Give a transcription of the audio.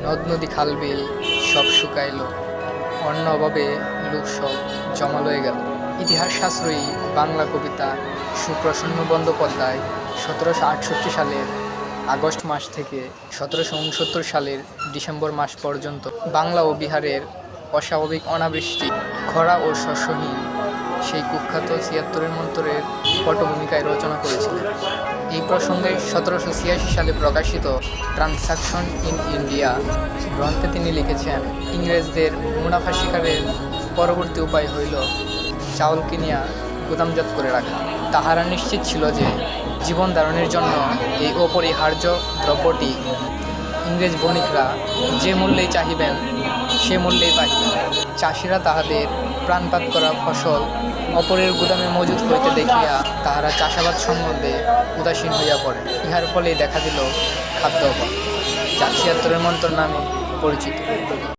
নদ নদী খাল বিল সব শুকাইল, অন্য অভাবে লোক সব জমা লয়ে গেল। ইতিহাস শাস্ত্রী বাংলা কবিতা সুপ্রসন্ন বন্দ্যোপাধ্যায় 1768 সালের আগস্ট মাস থেকে 1769 সালের ডিসেম্বর মাস পর্যন্ত বাংলা ও বিহারের অস্বাভাবিক অনাবৃষ্টি, খরা ও শস্যহীন সেই কুখ্যাত ৭৬ মন্ত্রের পটভূমিকায় রচনা করেছিলেন। এই প্রসঙ্গে 1786 সালে প্রকাশিত ট্রানসাকশন ইন ইন্ডিয়া গ্রন্থে তিনি লিখেছেন, ইংরেজদের মুনাফা শিকারের পরবর্তী উপায় হইল চাউল কিনিয়া গুদামজাত করে রাখা। তাহারা নিশ্চিত ছিল যে জীবন ধারণের জন্য এই অপরিহার্য দ্রব্যটি ইংরেজ বণিকরা যে মূল্যেই চাহিবেন সে মূল্যেই পাইবেন। চাষিরা তাহাদের প্রাণপাত করা ফসল অপরের গুদামে মজুদ হইতে দেখিয়া তাহারা চাষাবাদ সম্বন্ধে উদাসীন হইয়া পড়ে। ইহার ফলে দেখা দিল খাদ্য অভাব, যা ৭৬ মন্ত্র নামে পরিচিত।